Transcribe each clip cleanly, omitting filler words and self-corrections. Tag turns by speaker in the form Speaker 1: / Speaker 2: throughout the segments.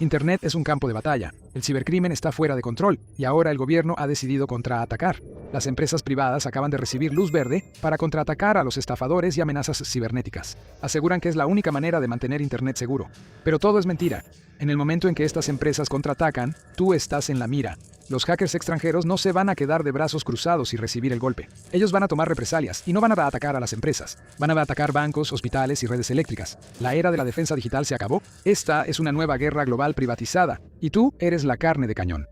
Speaker 1: Internet es un campo de batalla, el cibercrimen está fuera de control y ahora el gobierno ha decidido contraatacar. Las empresas privadas acaban de recibir luz verde para contraatacar a los estafadores y amenazas cibernéticas. Aseguran que es la única manera de mantener Internet seguro. Pero todo es mentira. En el momento en que estas empresas contraatacan, tú estás en la mira. Los hackers extranjeros no se van a quedar de brazos cruzados y recibir el golpe. Ellos van a tomar represalias y no van a atacar a las empresas. Van a atacar bancos, hospitales y redes eléctricas. La era de la defensa digital se acabó. Esta es una nueva guerra global privatizada y tú eres la carne de cañón.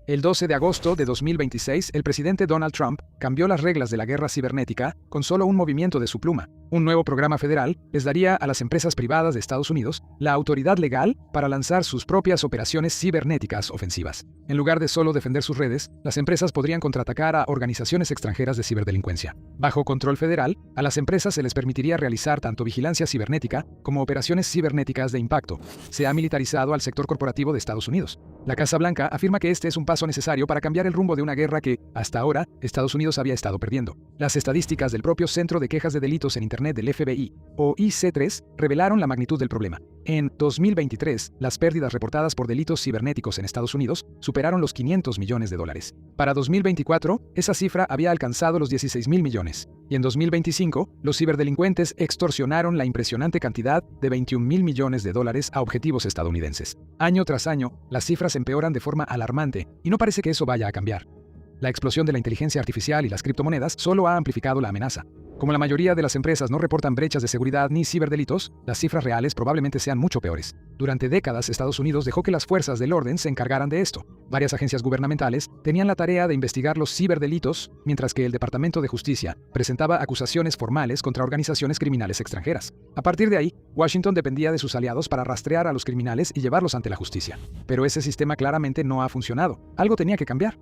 Speaker 1: El 12 de agosto de 2026, el presidente Donald Trump cambió las reglas de la guerra cibernética con solo un movimiento de su pluma. Un nuevo programa federal les daría a las empresas privadas de Estados Unidos la autoridad legal para lanzar sus propias operaciones cibernéticas ofensivas. En lugar de solo defender sus redes, las empresas podrían contraatacar a organizaciones extranjeras de ciberdelincuencia. Bajo control federal, a las empresas se les permitiría realizar tanto vigilancia cibernética como operaciones cibernéticas de impacto. Se ha militarizado al sector corporativo de Estados Unidos. La Casa Blanca afirma que este es un paso necesario para cambiar el rumbo de una guerra que, hasta ahora, Estados Unidos había estado perdiendo. Las estadísticas del propio Centro de Quejas de Delitos en Internet del FBI, o IC3, revelaron la magnitud del problema. En 2023, las pérdidas reportadas por delitos cibernéticos en Estados Unidos superaron los $500 millones. Para 2024, esa cifra había alcanzado los 16.000 millones. Y en 2025, los ciberdelincuentes extorsionaron la impresionante cantidad de $21.000 millones a objetivos estadounidenses. Año tras año, las cifras empeoran de forma alarmante y no parece que eso vaya a cambiar. La explosión de la inteligencia artificial y las criptomonedas solo ha amplificado la amenaza. Como la mayoría de las empresas no reportan brechas de seguridad ni ciberdelitos, las cifras reales probablemente sean mucho peores. Durante décadas, Estados Unidos dejó que las fuerzas del orden se encargaran de esto. Varias agencias gubernamentales tenían la tarea de investigar los ciberdelitos, mientras que el Departamento de Justicia presentaba acusaciones formales contra organizaciones criminales extranjeras. A partir de ahí, Washington dependía de sus aliados para rastrear a los criminales y llevarlos ante la justicia. Pero ese sistema claramente no ha funcionado. Algo tenía que cambiar.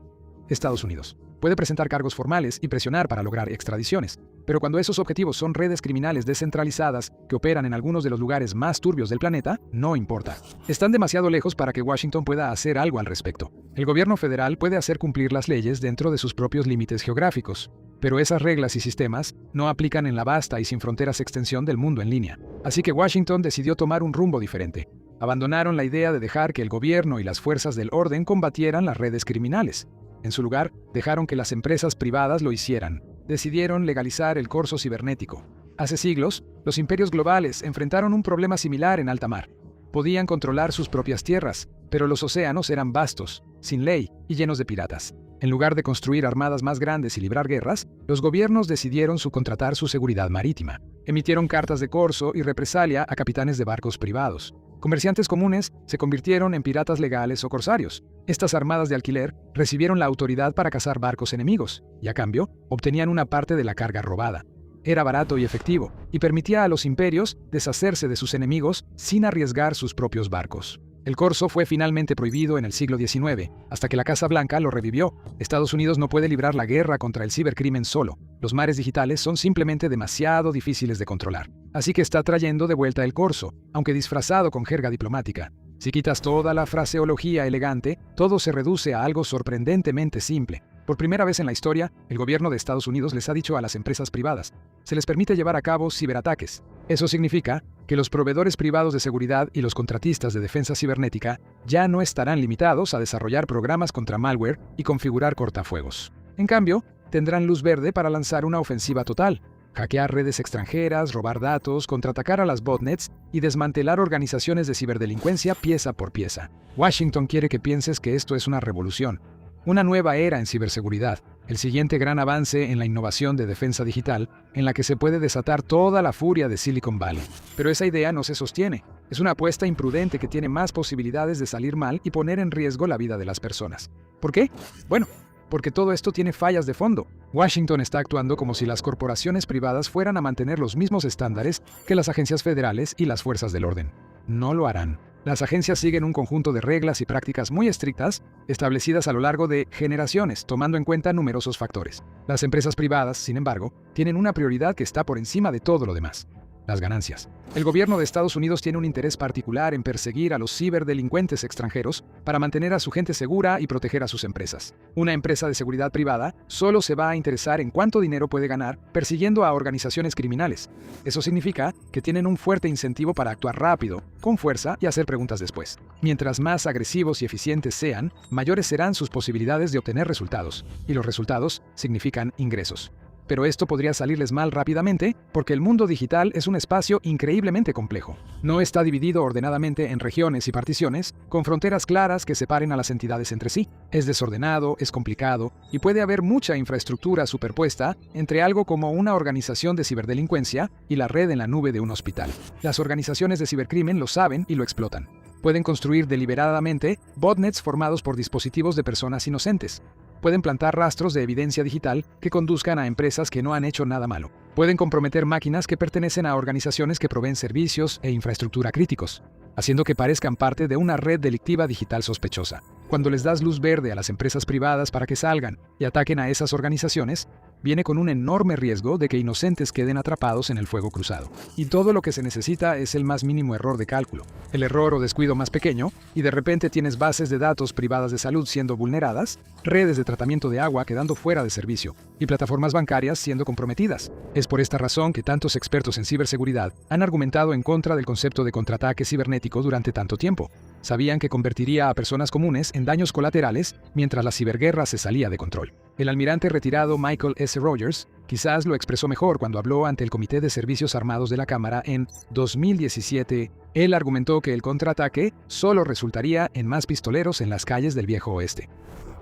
Speaker 1: Estados Unidos puede presentar cargos formales y presionar para lograr extradiciones, pero cuando esos objetivos son redes criminales descentralizadas que operan en algunos de los lugares más turbios del planeta, no importa. Están demasiado lejos para que Washington pueda hacer algo al respecto. El gobierno federal puede hacer cumplir las leyes dentro de sus propios límites geográficos, pero esas reglas y sistemas no aplican en la vasta y sin fronteras extensión del mundo en línea. Así que Washington decidió tomar un rumbo diferente. Abandonaron la idea de dejar que el gobierno y las fuerzas del orden combatieran las redes criminales. En su lugar, dejaron que las empresas privadas lo hicieran. Decidieron legalizar el corso cibernético. Hace siglos, los imperios globales enfrentaron un problema similar en alta mar. Podían controlar sus propias tierras, pero los océanos eran vastos, sin ley y llenos de piratas. En lugar de construir armadas más grandes y librar guerras, los gobiernos decidieron subcontratar su seguridad marítima. Emitieron cartas de corso y represalia a capitanes de barcos privados. Comerciantes comunes se convirtieron en piratas legales o corsarios. Estas armadas de alquiler recibieron la autoridad para cazar barcos enemigos y, a cambio, obtenían una parte de la carga robada. Era barato y efectivo, y permitía a los imperios deshacerse de sus enemigos sin arriesgar sus propios barcos. El corso fue finalmente prohibido en el siglo XIX, hasta que la Casa Blanca lo revivió. Estados Unidos no puede librar la guerra contra el cibercrimen solo. Los mares digitales son simplemente demasiado difíciles de controlar. Así que está trayendo de vuelta el corso, aunque disfrazado con jerga diplomática. Si quitas toda la fraseología elegante, todo se reduce a algo sorprendentemente simple. Por primera vez en la historia, el gobierno de Estados Unidos les ha dicho a las empresas privadas: se les permite llevar a cabo ciberataques. Eso significa que los proveedores privados de seguridad y los contratistas de defensa cibernética ya no estarán limitados a desarrollar programas contra malware y configurar cortafuegos. En cambio, tendrán luz verde para lanzar una ofensiva total, hackear redes extranjeras, robar datos, contraatacar a las botnets y desmantelar organizaciones de ciberdelincuencia pieza por pieza. Washington quiere que pienses que esto es una revolución, una nueva era en ciberseguridad, el siguiente gran avance en la innovación de defensa digital, en la que se puede desatar toda la furia de Silicon Valley. Pero esa idea no se sostiene. Es una apuesta imprudente que tiene más posibilidades de salir mal y poner en riesgo la vida de las personas. ¿Por qué? Bueno, porque todo esto tiene fallas de fondo. Washington está actuando como si las corporaciones privadas fueran a mantener los mismos estándares que las agencias federales y las fuerzas del orden. No lo harán. Las agencias siguen un conjunto de reglas y prácticas muy estrictas, establecidas a lo largo de generaciones, tomando en cuenta numerosos factores. Las empresas privadas, sin embargo, tienen una prioridad que está por encima de todo lo demás: las ganancias. El gobierno de Estados Unidos tiene un interés particular en perseguir a los ciberdelincuentes extranjeros para mantener a su gente segura y proteger a sus empresas. Una empresa de seguridad privada solo se va a interesar en cuánto dinero puede ganar persiguiendo a organizaciones criminales. Eso significa que tienen un fuerte incentivo para actuar rápido, con fuerza y hacer preguntas después. Mientras más agresivos y eficientes sean, mayores serán sus posibilidades de obtener resultados. Y los resultados significan ingresos. Pero esto podría salirles mal rápidamente porque el mundo digital es un espacio increíblemente complejo. No está dividido ordenadamente en regiones y particiones, con fronteras claras que separen a las entidades entre sí. Es desordenado, es complicado, y puede haber mucha infraestructura superpuesta entre algo como una organización de ciberdelincuencia y la red en la nube de un hospital. Las organizaciones de cibercrimen lo saben y lo explotan. Pueden construir deliberadamente botnets formados por dispositivos de personas inocentes. Pueden plantar rastros de evidencia digital que conduzcan a empresas que no han hecho nada malo. Pueden comprometer máquinas que pertenecen a organizaciones que proveen servicios e infraestructura críticos, haciendo que parezcan parte de una red delictiva digital sospechosa. Cuando les das luz verde a las empresas privadas para que salgan y ataquen a esas organizaciones, viene con un enorme riesgo de que inocentes queden atrapados en el fuego cruzado. Y todo lo que se necesita es el más mínimo error de cálculo, el error o descuido más pequeño, y de repente tienes bases de datos privadas de salud siendo vulneradas, redes de tratamiento de agua quedando fuera de servicio, y plataformas bancarias siendo comprometidas. Es por esta razón que tantos expertos en ciberseguridad han argumentado en contra del concepto de contraataque cibernético durante tanto tiempo. Sabían que convertiría a personas comunes en daños colaterales mientras la ciberguerra se salía de control. El almirante retirado Michael S. Rogers quizás lo expresó mejor cuando habló ante el Comité de Servicios Armados de la Cámara en 2017. Él argumentó que el contraataque solo resultaría en más pistoleros en las calles del viejo oeste.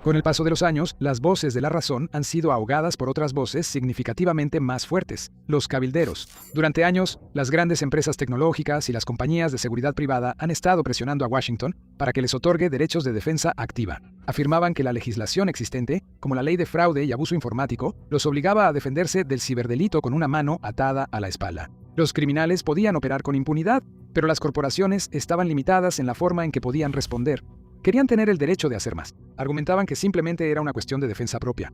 Speaker 1: Con el paso de los años, las voces de la razón han sido ahogadas por otras voces significativamente más fuertes, los cabilderos. Durante años, las grandes empresas tecnológicas y las compañías de seguridad privada han estado presionando a Washington para que les otorgue derechos de defensa activa. Afirmaban que la legislación existente, como la ley de fraude y abuso informático, los obligaba a defenderse del ciberdelito con una mano atada a la espalda. Los criminales podían operar con impunidad, pero las corporaciones estaban limitadas en la forma en que podían responder. Querían tener el derecho de hacer más. Argumentaban que simplemente era una cuestión de defensa propia.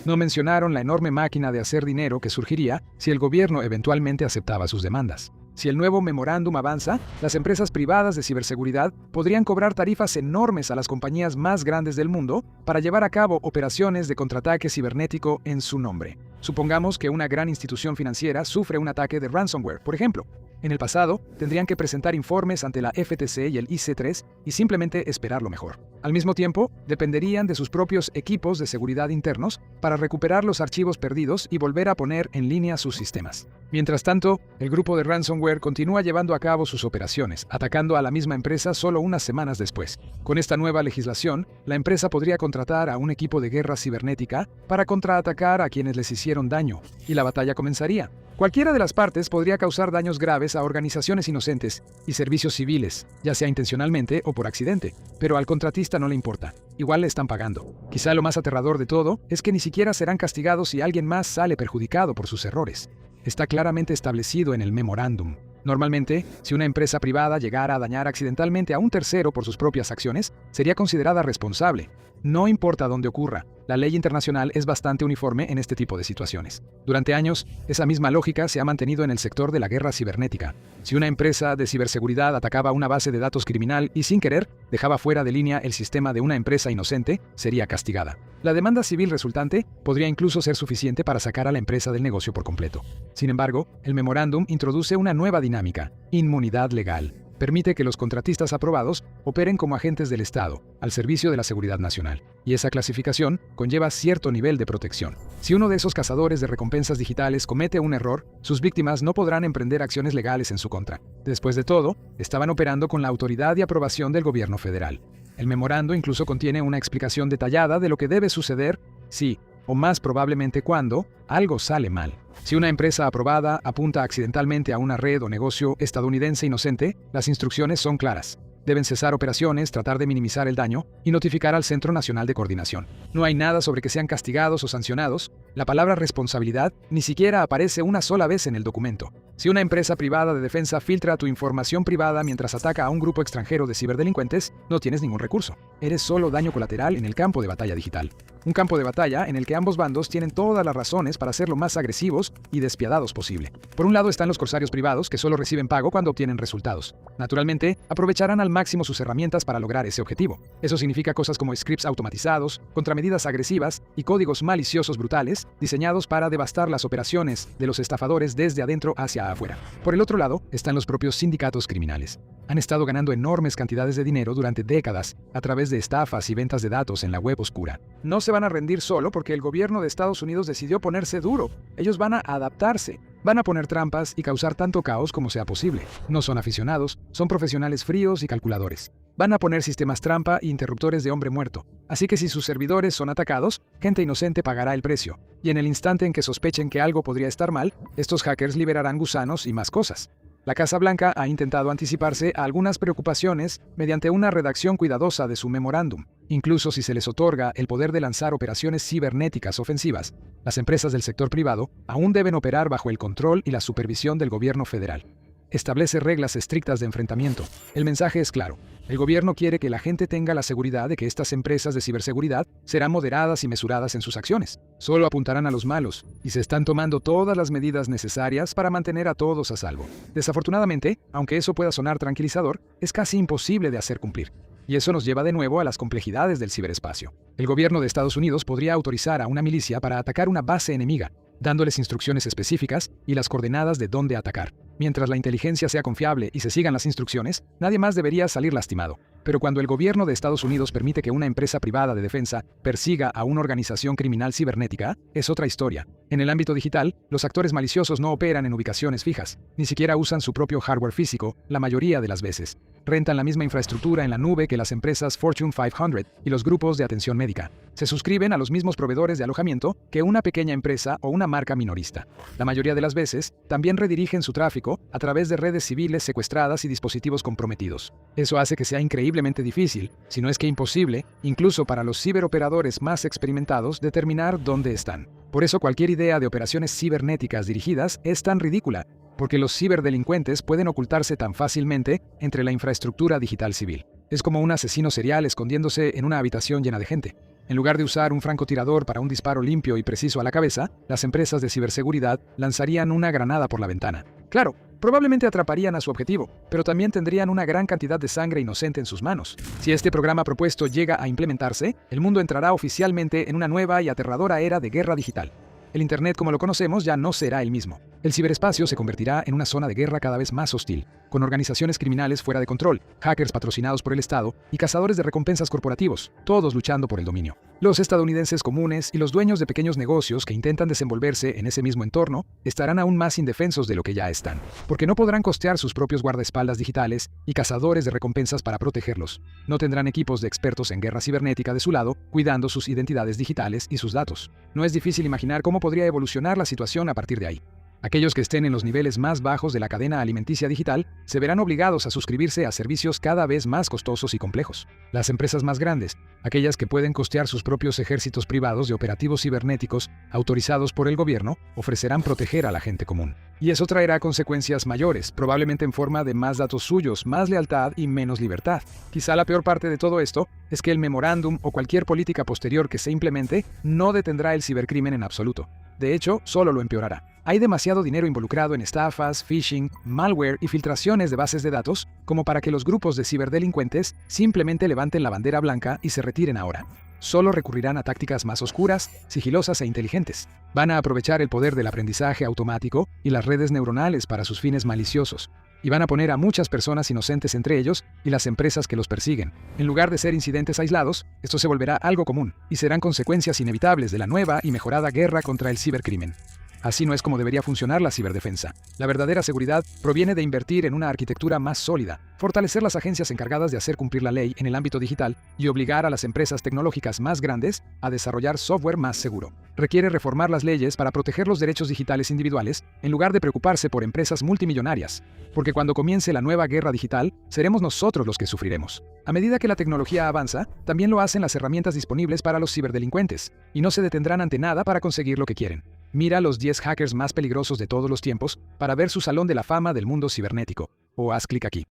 Speaker 1: No mencionaron la enorme máquina de hacer dinero que surgiría si el gobierno eventualmente aceptaba sus demandas. Si el nuevo memorándum avanza, las empresas privadas de ciberseguridad podrían cobrar tarifas enormes a las compañías más grandes del mundo para llevar a cabo operaciones de contraataque cibernético en su nombre. Supongamos que una gran institución financiera sufre un ataque de ransomware, por ejemplo. En el pasado, tendrían que presentar informes ante la FTC y el IC3 y simplemente esperar lo mejor. Al mismo tiempo, dependerían de sus propios equipos de seguridad internos para recuperar los archivos perdidos y volver a poner en línea sus sistemas. Mientras tanto, el grupo de ransomware continúa llevando a cabo sus operaciones, atacando a la misma empresa solo unas semanas después. Con esta nueva legislación, la empresa podría contratar a un equipo de guerra cibernética para contraatacar a quienes les hicieron daño, y la batalla comenzaría. Cualquiera de las partes podría causar daños graves a organizaciones inocentes y servicios civiles, ya sea intencionalmente o por accidente, pero al contratista no le importa. Igual le están pagando. Quizá lo más aterrador de todo es que ni siquiera serán castigados si alguien más sale perjudicado por sus errores. Está claramente establecido en el memorándum. Normalmente, si una empresa privada llegara a dañar accidentalmente a un tercero por sus propias acciones, sería considerada responsable. No importa dónde ocurra, la ley internacional es bastante uniforme en este tipo de situaciones. Durante años, esa misma lógica se ha mantenido en el sector de la guerra cibernética. Si una empresa de ciberseguridad atacaba una base de datos criminal y sin querer dejaba fuera de línea el sistema de una empresa inocente, sería castigada. La demanda civil resultante podría incluso ser suficiente para sacar a la empresa del negocio por completo. Sin embargo, el memorándum introduce una nueva dinámica: inmunidad legal. Permite que los contratistas aprobados operen como agentes del Estado, al servicio de la seguridad nacional. Y esa clasificación conlleva cierto nivel de protección. Si uno de esos cazadores de recompensas digitales comete un error, sus víctimas no podrán emprender acciones legales en su contra. Después de todo, estaban operando con la autoridad y aprobación del gobierno federal. El memorando incluso contiene una explicación detallada de lo que debe suceder si, o más probablemente cuando, algo sale mal. Si una empresa aprobada apunta accidentalmente a una red o negocio estadounidense inocente, las instrucciones son claras. Deben cesar operaciones, tratar de minimizar el daño y notificar al Centro Nacional de Coordinación. No hay nada sobre que sean castigados o sancionados. La palabra responsabilidad ni siquiera aparece una sola vez en el documento. Si una empresa privada de defensa filtra tu información privada mientras ataca a un grupo extranjero de ciberdelincuentes, no tienes ningún recurso. Eres solo daño colateral en el campo de batalla digital. Un campo de batalla en el que ambos bandos tienen todas las razones para ser lo más agresivos y despiadados posible. Por un lado están los corsarios privados que solo reciben pago cuando obtienen resultados. Naturalmente, aprovecharán al máximo sus herramientas para lograr ese objetivo. Eso significa cosas como scripts automatizados, contramedidas agresivas y códigos maliciosos brutales diseñados para devastar las operaciones de los estafadores desde adentro hacia afuera. Por el otro lado, están los propios sindicatos criminales. Han estado ganando enormes cantidades de dinero durante décadas a través de estafas y ventas de datos en la web oscura. No se van a rendir solo porque el gobierno de Estados Unidos decidió ponerse duro. Ellos van a adaptarse. Van a poner trampas y causar tanto caos como sea posible. No son aficionados, son profesionales fríos y calculadores. Van a poner sistemas trampa e interruptores de hombre muerto. Así que si sus servidores son atacados, gente inocente pagará el precio. Y en el instante en que sospechen que algo podría estar mal, estos hackers liberarán gusanos y más cosas. La Casa Blanca ha intentado anticiparse a algunas preocupaciones mediante una redacción cuidadosa de su memorándum. Incluso si se les otorga el poder de lanzar operaciones cibernéticas ofensivas, las empresas del sector privado aún deben operar bajo el control y la supervisión del gobierno federal. Establece reglas estrictas de enfrentamiento. El mensaje es claro. El gobierno quiere que la gente tenga la seguridad de que estas empresas de ciberseguridad serán moderadas y mesuradas en sus acciones. Solo apuntarán a los malos, y se están tomando todas las medidas necesarias para mantener a todos a salvo. Desafortunadamente, aunque eso pueda sonar tranquilizador, es casi imposible de hacer cumplir. Y eso nos lleva de nuevo a las complejidades del ciberespacio. El gobierno de Estados Unidos podría autorizar a una milicia para atacar una base enemiga, dándoles instrucciones específicas y las coordenadas de dónde atacar. Mientras la inteligencia sea confiable y se sigan las instrucciones, nadie más debería salir lastimado. Pero cuando el gobierno de Estados Unidos permite que una empresa privada de defensa persiga a una organización criminal cibernética, es otra historia. En el ámbito digital, los actores maliciosos no operan en ubicaciones fijas, ni siquiera usan su propio hardware físico la mayoría de las veces. Rentan la misma infraestructura en la nube que las empresas Fortune 500 y los grupos de atención médica. Se suscriben a los mismos proveedores de alojamiento que una pequeña empresa o una marca minorista. La mayoría de las veces, también redirigen su tráfico a través de redes civiles secuestradas y dispositivos comprometidos. Eso hace que sea increíblemente difícil, si no es que imposible, incluso para los ciberoperadores más experimentados, determinar dónde están. Por eso cualquier idea de operaciones cibernéticas dirigidas es tan ridícula, porque los ciberdelincuentes pueden ocultarse tan fácilmente entre la infraestructura digital civil. Es como un asesino serial escondiéndose en una habitación llena de gente. En lugar de usar un francotirador para un disparo limpio y preciso a la cabeza, las empresas de ciberseguridad lanzarían una granada por la ventana. Claro, probablemente atraparían a su objetivo, pero también tendrían una gran cantidad de sangre inocente en sus manos. Si este programa propuesto llega a implementarse, el mundo entrará oficialmente en una nueva y aterradora era de guerra digital. El Internet como lo conocemos ya no será el mismo. El ciberespacio se convertirá en una zona de guerra cada vez más hostil, con organizaciones criminales fuera de control, hackers patrocinados por el Estado y cazadores de recompensas corporativos, todos luchando por el dominio. Los estadounidenses comunes y los dueños de pequeños negocios que intentan desenvolverse en ese mismo entorno estarán aún más indefensos de lo que ya están, porque no podrán costear sus propios guardaespaldas digitales y cazadores de recompensas para protegerlos. No tendrán equipos de expertos en guerra cibernética de su lado, cuidando sus identidades digitales y sus datos. No es difícil imaginar cómo podría evolucionar la situación a partir de ahí. Aquellos que estén en los niveles más bajos de la cadena alimenticia digital se verán obligados a suscribirse a servicios cada vez más costosos y complejos. Las empresas más grandes, aquellas que pueden costear sus propios ejércitos privados de operativos cibernéticos autorizados por el gobierno, ofrecerán proteger a la gente común. Y eso traerá consecuencias mayores, probablemente en forma de más datos suyos, más lealtad y menos libertad. Quizá la peor parte de todo esto es que el memorándum o cualquier política posterior que se implemente no detendrá el cibercrimen en absoluto. De hecho, solo lo empeorará. Hay demasiado dinero involucrado en estafas, phishing, malware y filtraciones de bases de datos como para que los grupos de ciberdelincuentes simplemente levanten la bandera blanca y se retiren ahora. Solo recurrirán a tácticas más oscuras, sigilosas e inteligentes. Van a aprovechar el poder del aprendizaje automático y las redes neuronales para sus fines maliciosos. Y van a poner a muchas personas inocentes entre ellos y las empresas que los persiguen. En lugar de ser incidentes aislados, esto se volverá algo común y serán consecuencias inevitables de la nueva y mejorada guerra contra el cibercrimen. Así no es como debería funcionar la ciberdefensa. La verdadera seguridad proviene de invertir en una arquitectura más sólida, fortalecer las agencias encargadas de hacer cumplir la ley en el ámbito digital y obligar a las empresas tecnológicas más grandes a desarrollar software más seguro. Requiere reformar las leyes para proteger los derechos digitales individuales en lugar de preocuparse por empresas multimillonarias, porque cuando comience la nueva guerra digital, seremos nosotros los que sufriremos. A medida que la tecnología avanza, también lo hacen las herramientas disponibles para los ciberdelincuentes, y no se detendrán ante nada para conseguir lo que quieren. Mira los 10 hackers más peligrosos de todos los tiempos para ver su salón de la fama del mundo cibernético, o haz clic aquí.